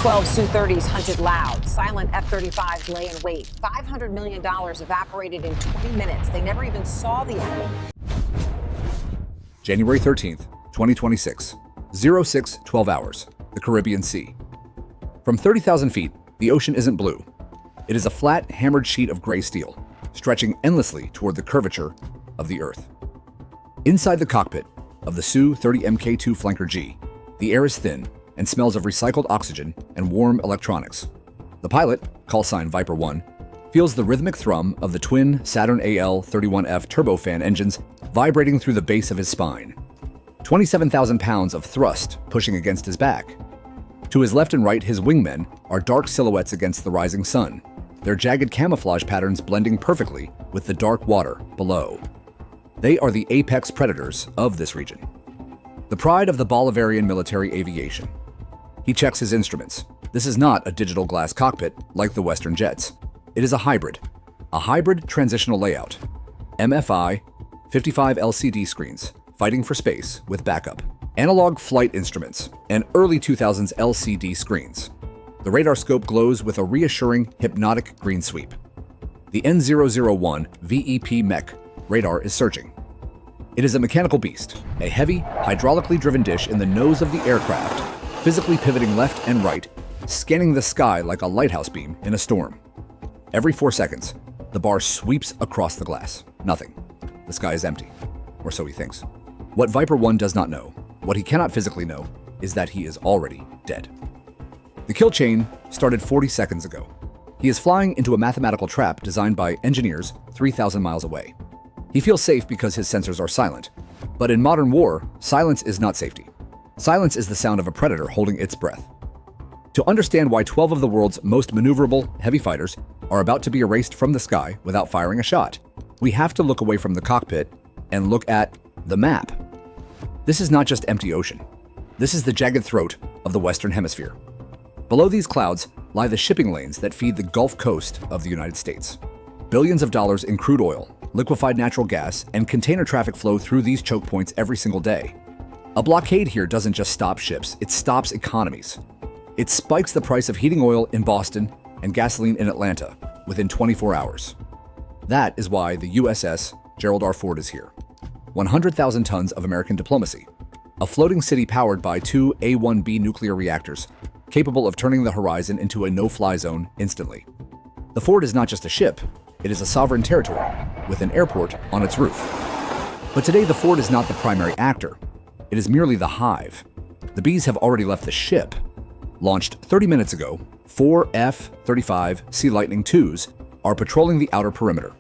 12 Su-30s hunted loud. Silent F-35s lay in wait. $500 million evaporated in 20 minutes. They never even saw the enemy. January 13th, 2026. 0612 hours. The Caribbean Sea. From 30,000 feet, the ocean isn't blue. It is a flat, hammered sheet of gray steel, stretching endlessly toward the curvature of the Earth. Inside the cockpit of the Su-30 MK2 Flanker G, the air is thin and smells of recycled oxygen and warm electronics. The pilot, call sign Viper 1, feels the rhythmic thrum of the twin Saturn AL-31F turbofan engines vibrating through the base of his spine. 27,000 pounds of thrust pushing against his back. To his left and right, his wingmen are dark silhouettes against the rising sun, their jagged camouflage patterns blending perfectly with the dark water below. They are the apex predators of this region. The pride of the Bolivarian military aviation. He checks his instruments. This is not a digital glass cockpit like the Western jets. It is a hybrid transitional layout. MFI, 55 LCD screens, fighting for space with backup. Analog flight instruments, and early 2000s LCD screens. The radar scope glows with a reassuring, hypnotic green sweep. The N001 VEP mech radar is searching. It is a mechanical beast, a heavy, hydraulically driven dish in the nose of the aircraft, physically pivoting left and right, scanning the sky like a lighthouse beam in a storm. Every 4 seconds, the bar sweeps across the glass. Nothing. The sky is empty. Or so he thinks. What Viper 1 does not know, what he cannot physically know, is that he is already dead. The kill chain started 40 seconds ago. He is flying into a mathematical trap designed by engineers 3,000 miles away. He feels safe because his sensors are silent. But in modern war, silence is not safety. Silence is the sound of a predator holding its breath. To understand why 12 of the world's most maneuverable heavy fighters are about to be erased from the sky without firing a shot, we have to look away from the cockpit and look at the map. This is not just empty ocean. This is the jagged throat of the Western Hemisphere. Below these clouds lie the shipping lanes that feed the Gulf Coast of the United States. Billions of dollars in crude oil, liquefied natural gas, and container traffic flow through these choke points every single day. A blockade here doesn't just stop ships, it stops economies. It spikes the price of heating oil in Boston and gasoline in Atlanta within 24 hours. That is why the USS Gerald R is here. 100,000 tons of American diplomacy. A floating city powered by 2 A-1B nuclear reactors, capable of turning the horizon into a no-fly zone instantly. The fort is not just a ship, it is a sovereign territory, with an airport on its roof. But today the fort is not the primary actor. It is merely the hive. The bees have already left the ship. Launched 30 minutes ago, 4 F-35C Lightning IIs are patrolling the outer perimeter.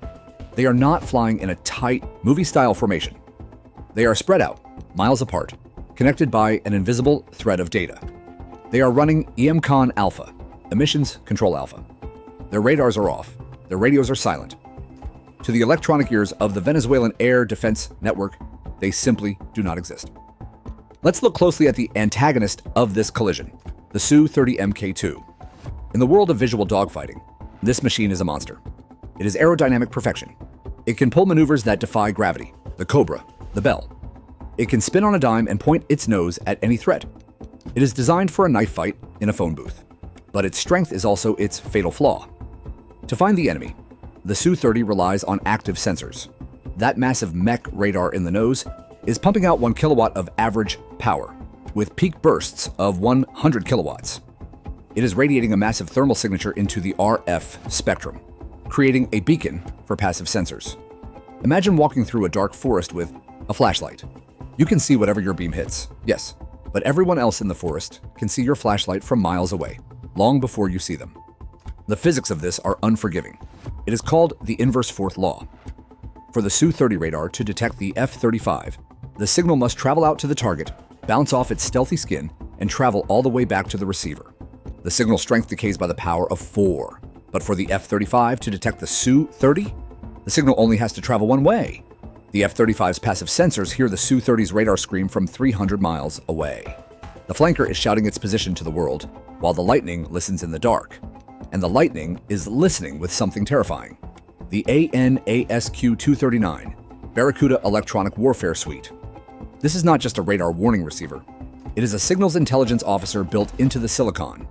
They are not flying in a tight, movie-style formation. They are spread out, miles apart, connected by an invisible thread of data. They are running EMCON Alpha, Emissions Control Alpha. Their radars are off. Their radios are silent. To the electronic ears of the Venezuelan Air Defense Network, they simply do not exist. Let's look closely at the antagonist of this collision, the Su-30 MK2. In the world of visual dogfighting, this machine is a monster. It is aerodynamic perfection. It can pull maneuvers that defy gravity, the Cobra, the Bell. It can spin on a dime and point its nose at any threat. It is designed for a knife fight in a phone booth. But its strength is also its fatal flaw. To find the enemy, the Su-30 relies on active sensors. That massive mech radar in the nose is pumping out 1 kilowatt of average power, with peak bursts of 100 kilowatts. It is radiating a massive thermal signature into the RF spectrum, creating a beacon for passive sensors. Imagine walking through a dark forest with a flashlight. You can see whatever your beam hits, yes, but everyone else in the forest can see your flashlight from miles away, long before you see them. The physics of this are unforgiving. It is called the inverse fourth law. For the Su-30 radar to detect the F-35, the signal must travel out to the target, bounce off its stealthy skin, and travel all the way back to the receiver. The signal strength decays by the power of 4. But for the F-35 to detect the Su-30, the signal only has to travel one way. The F-35's passive sensors hear the Su-30's radar scream from 300 miles away. The flanker is shouting its position to the world, while the Lightning listens in the dark. And the Lightning is listening with something terrifying. The ANASQ-239, Barracuda Electronic Warfare Suite. This is not just a radar warning receiver. It is a signals intelligence officer built into the silicon.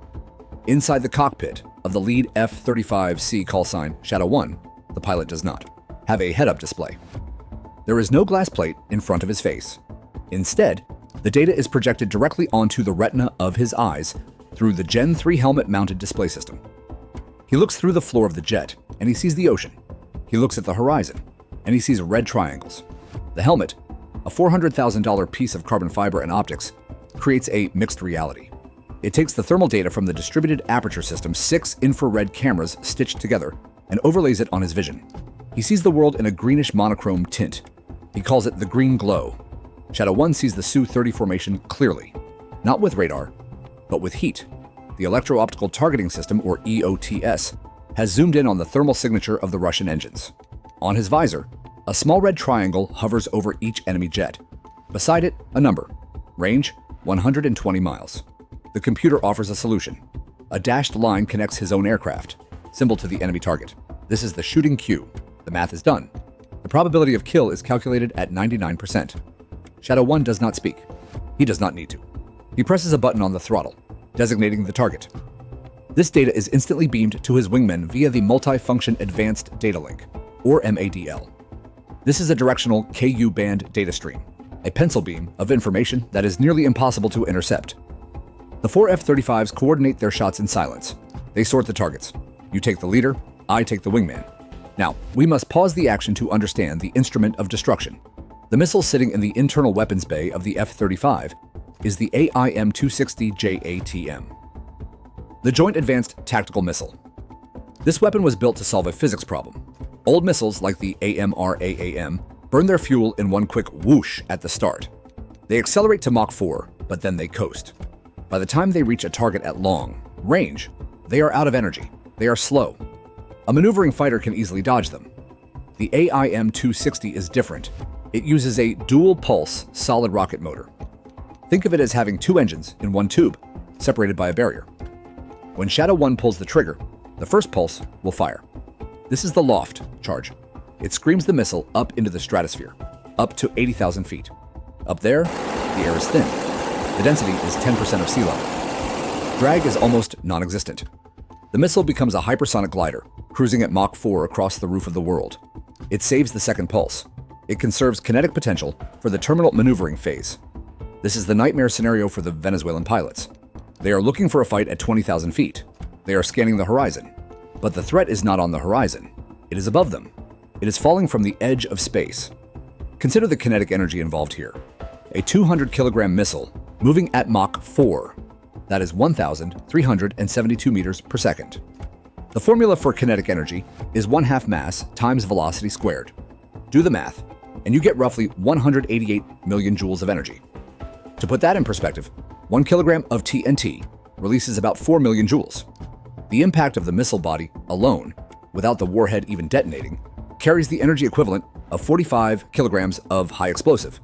Inside the cockpit of the lead F-35C callsign Shadow 1, the pilot does not have a head-up display. There is no glass plate in front of his face. Instead, the data is projected directly onto the retina of his eyes through the Gen 3 helmet-mounted display system. He looks through the floor of the jet, and he sees the ocean. He looks at the horizon, and he sees red triangles. The helmet, a $400,000 piece of carbon fiber and optics, creates a mixed reality. It takes the thermal data from the distributed aperture system's 6 infrared cameras stitched together and overlays it on his vision. He sees the world in a greenish monochrome tint. He calls it the green glow. Shadow 1 sees the Su-30 formation clearly, not with radar, but with heat. The electro-optical targeting system, or EOTS, has zoomed in on the thermal signature of the Russian engines. On his visor, a small red triangle hovers over each enemy jet. Beside it, a number. Range, 120 miles. The computer offers a solution. A dashed line connects his own aircraft, symbol to the enemy target. This is the shooting queue. The math is done. The probability of kill is calculated at 99%. Shadow 1 does not speak. He does not need to. He presses a button on the throttle, designating the target. This data is instantly beamed to his wingmen via the Multifunction Advanced Data Link, or MADL. This is a directional Ku-band data stream, a pencil beam of information that is nearly impossible to intercept. The 4 F-35s coordinate their shots in silence. They sort the targets. You take the leader, I take the wingman. Now, we must pause the action to understand the instrument of destruction. The missile sitting in the internal weapons bay of the F-35 is the AIM-260 JATM, the Joint Advanced Tactical Missile. This weapon was built to solve a physics problem. Old missiles like the AMRAAM burn their fuel in one quick whoosh at the start. They accelerate to Mach 4, but then they coast. By the time they reach a target at long range, they are out of energy. They are slow. A maneuvering fighter can easily dodge them. The AIM-260 is different. It uses a dual-pulse solid rocket motor. Think of it as having 2 engines in one tube, separated by a barrier. When Shadow 1 pulls the trigger, the first pulse will fire. This is the loft charge. It screams the missile up into the stratosphere, up to 80,000 feet. Up there, the air is thin. The density is 10% of sea level. Drag is almost non-existent. The missile becomes a hypersonic glider, cruising at Mach 4 across the roof of the world. It saves the second pulse. It conserves kinetic potential for the terminal maneuvering phase. This is the nightmare scenario for the Venezuelan pilots. They are looking for a fight at 20,000 feet. They are scanning the horizon. But the threat is not on the horizon. It is above them. It is falling from the edge of space. Consider the kinetic energy involved here. A 200-kilogram missile moving at Mach 4. That is 1,372 meters per second. The formula for kinetic energy is 1/2 mass times velocity squared. Do the math, and you get roughly 188 million joules of energy. To put that in perspective, 1 kilogram of TNT releases about 4 million joules. The impact of the missile body alone, without the warhead even detonating, carries the energy equivalent of 45 kilograms of high explosive.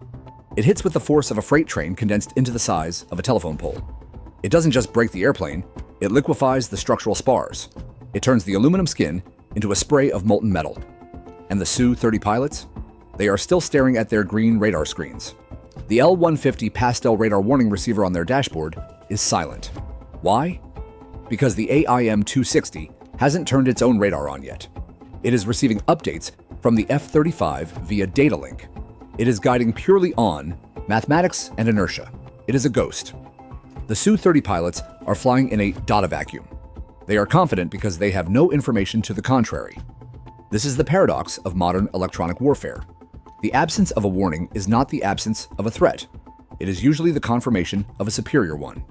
It hits with the force of a freight train condensed into the size of a telephone pole. It doesn't just break the airplane, it liquefies the structural spars. It turns the aluminum skin into a spray of molten metal. And the Su-30 pilots? They are still staring at their green radar screens. The L-150 pastel radar warning receiver on their dashboard is silent. Why? Because the AIM-260 hasn't turned its own radar on yet. It is receiving updates from the F-35 via data link. It is guiding purely on mathematics and inertia. It is a ghost. The Su-30 pilots are flying in a data vacuum. They are confident because they have no information to the contrary. This is the paradox of modern electronic warfare. The absence of a warning is not the absence of a threat. It is usually the confirmation of a superior one.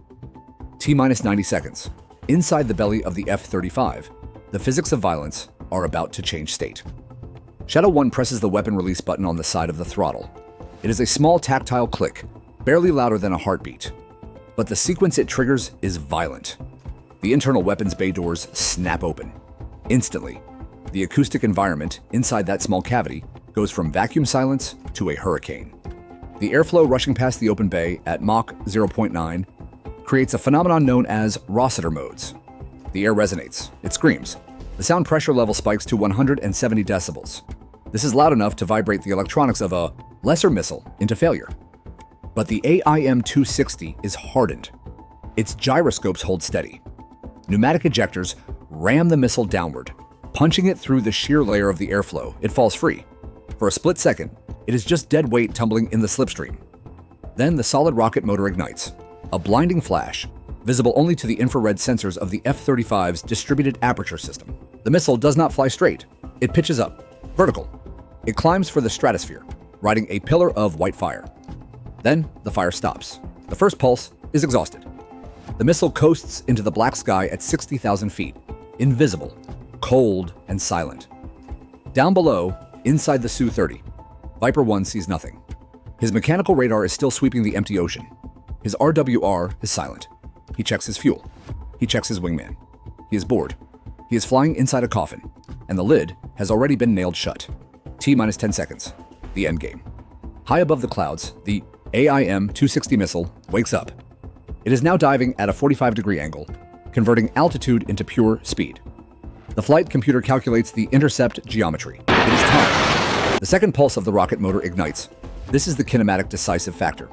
T-minus 90 seconds. Inside the belly of the F-35, the physics of violence are about to change state. Shadow 1 presses the weapon release button on the side of the throttle. It is a small tactile click, barely louder than a heartbeat. But the sequence it triggers is violent. The internal weapons bay doors snap open. Instantly, the acoustic environment inside that small cavity goes from vacuum silence to a hurricane. The airflow rushing past the open bay at Mach 0.9 creates a phenomenon known as Rossiter modes. The air resonates. It screams. The sound pressure level spikes to 170 decibels. This is loud enough to vibrate the electronics of a lesser missile into failure. But the AIM-260 is hardened. Its gyroscopes hold steady. Pneumatic ejectors ram the missile downward, punching it through the sheer layer of the airflow. It falls free. For a split second, it is just dead weight tumbling in the slipstream. Then the solid rocket motor ignites. A blinding flash, visible only to the infrared sensors of the F-35's distributed aperture system. The missile does not fly straight. It pitches up, vertical. It climbs for the stratosphere, riding a pillar of white fire. Then the fire stops. The first pulse is exhausted. The missile coasts into the black sky at 60,000 feet, invisible, cold, and silent. Down below, inside the Su-30, Viper 1 sees nothing. His mechanical radar is still sweeping the empty ocean. His RWR is silent. He checks his fuel. He checks his wingman. He is bored. He is flying inside a coffin, and the lid has already been nailed shut. T-minus 10 seconds. The end game. High above the clouds, the AIM-260 missile wakes up. It is now diving at a 45-degree angle, converting altitude into pure speed. The flight computer calculates the intercept geometry. It is time. The second pulse of the rocket motor ignites. This is the kinematic decisive factor.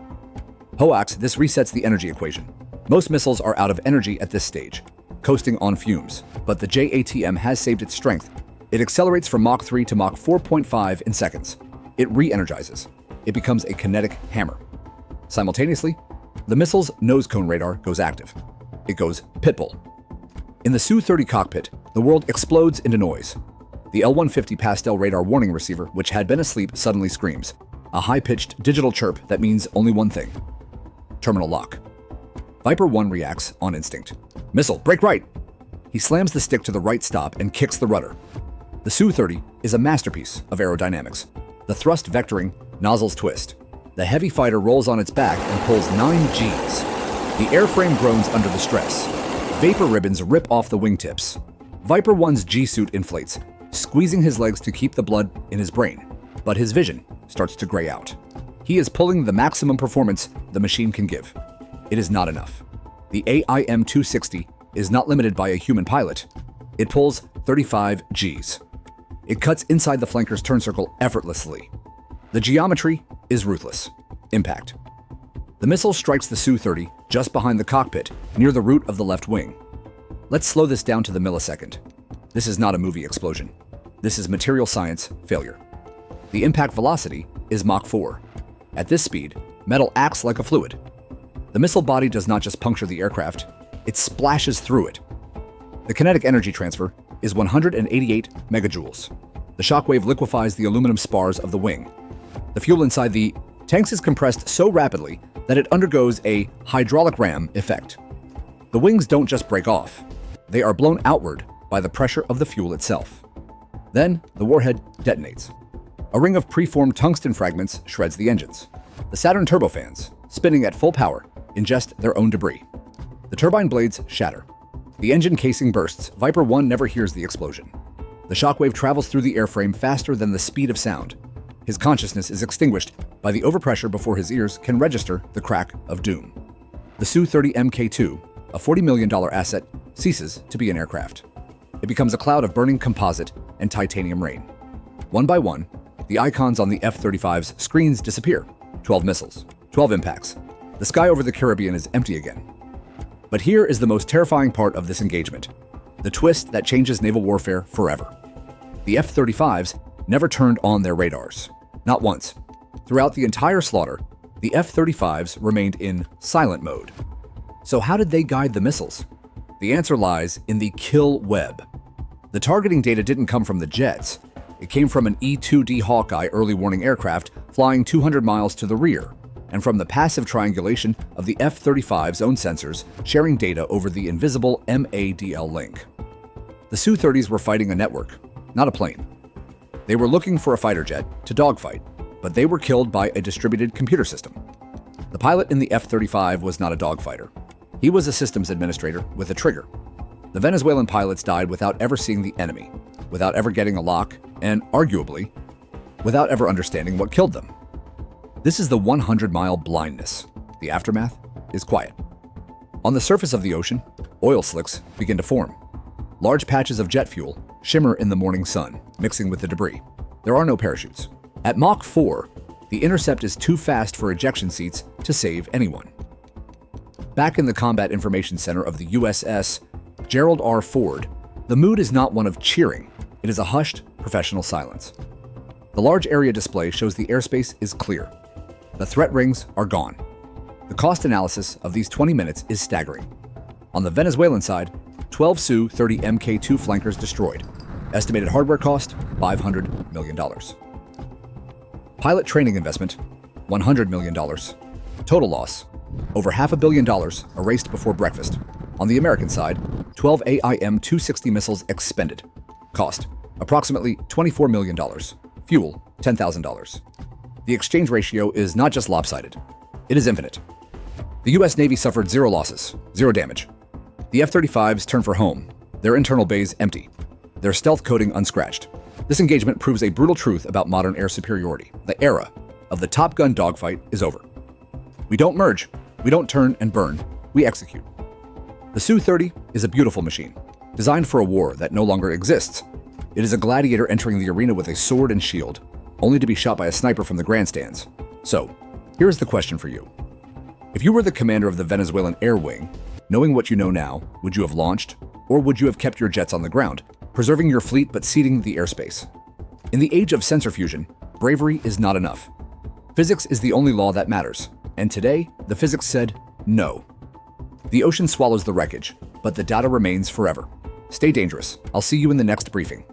Hoax, this resets the energy equation. Most missiles are out of energy at this stage, coasting on fumes, but the JATM has saved its strength. It accelerates from Mach 3 to Mach 4.5 in seconds. It re-energizes. It becomes a kinetic hammer. Simultaneously, the missile's nose cone radar goes active. It goes pitbull. In the Su-30 cockpit, the world explodes into noise. The L-150 Pastel radar warning receiver, which had been asleep, suddenly screams. A high-pitched digital chirp that means only one thing. Terminal lock. Viper 1 reacts on instinct. Missile, brake right! He slams the stick to the right stop and kicks the rudder. The Su-30 is a masterpiece of aerodynamics. The thrust vectoring, nozzles twist. The heavy fighter rolls on its back and pulls 9 Gs. The airframe groans under the stress. Vapor ribbons rip off the wingtips. Viper 1's G-suit inflates, squeezing his legs to keep the blood in his brain. But his vision starts to gray out. He is pulling the maximum performance the machine can give. It is not enough. The AIM-260 is not limited by a human pilot. It pulls 35 Gs. It cuts inside the flanker's turn circle effortlessly. The geometry is ruthless. Impact. The missile strikes the Su-30 just behind the cockpit, near the root of the left wing. Let's slow this down to the millisecond. This is not a movie explosion. This is material science failure. The impact velocity is Mach 4. At this speed, metal acts like a fluid. The missile body does not just puncture the aircraft, it splashes through it. The kinetic energy transfer is 188 megajoules. The shockwave liquefies the aluminum spars of the wing. The fuel inside the tanks is compressed so rapidly that it undergoes a hydraulic ram effect. The wings don't just break off. They are blown outward by the pressure of the fuel itself. Then, the warhead detonates. A ring of preformed tungsten fragments shreds the engines. The Saturn turbofans, spinning at full power, ingest their own debris. The turbine blades shatter. The engine casing bursts. Viper 1 never hears the explosion. The shockwave travels through the airframe faster than the speed of sound. His consciousness is extinguished by the overpressure before his ears can register the crack of doom. The Su-30 MK2, a $40 million asset, ceases to be an aircraft. It becomes a cloud of burning composite and titanium rain. One by one, the icons on the F-35's screens disappear. 12 missiles, 12 impacts. The sky over the Caribbean is empty again. But here is the most terrifying part of this engagement, the twist that changes naval warfare forever. The F-35s never turned on their radars. Not once. Throughout the entire slaughter, the F-35s remained in silent mode. So how did they guide the missiles? The answer lies in the kill web. The targeting data didn't come from the jets. It came from an E-2D Hawkeye early warning aircraft flying 200 miles to the rear, and from the passive triangulation of the F-35's own sensors sharing data over the invisible MADL link. The Su-30s were fighting a network, not a plane. They were looking for a fighter jet to dogfight, but they were killed by a distributed computer system. The pilot in the F-35 was not a dogfighter. He was a systems administrator with a trigger. The Venezuelan pilots died without ever seeing the enemy, without ever getting a lock, and arguably, without ever understanding what killed them. This is the 100-mile blindness. The aftermath is quiet. On the surface of the ocean, oil slicks begin to form. Large patches of jet fuel shimmer in the morning sun, mixing with the debris. There are no parachutes. At Mach 4, the intercept is too fast for ejection seats to save anyone. Back in the Combat Information Center of the USS Gerald R. Ford, the mood is not one of cheering. It is a hushed, professional silence. The large area display shows the airspace is clear. The threat rings are gone. The cost analysis of these 20 minutes is staggering. On the Venezuelan side, 12 Su-30 MK2 Flankers destroyed. Estimated hardware cost, $500 million. Pilot training investment, $100 million. Total loss, over $500 million erased before breakfast. On the American side, 12 AIM-260 missiles expended. Cost, approximately $24 million. Fuel, $10,000. The exchange ratio is not just lopsided, it is infinite. The U.S. Navy suffered 0 losses, 0 damage. The F-35s turn for home, their internal bays empty, their stealth coating unscratched. This engagement proves a brutal truth about modern air superiority. The era of the Top Gun dogfight is over. We don't merge, we don't turn and burn, we execute. The Su-30 is a beautiful machine, designed for a war that no longer exists. It is a gladiator entering the arena with a sword and shield, only to be shot by a sniper from the grandstands. So, here is the question for you. If you were the commander of the Venezuelan Air Wing, knowing what you know now, would you have launched, or would you have kept your jets on the ground, preserving your fleet but ceding the airspace? In the age of sensor fusion, bravery is not enough. Physics is the only law that matters, and today, the physics said no. The ocean swallows the wreckage, but the data remains forever. Stay dangerous. I'll see you in the next briefing.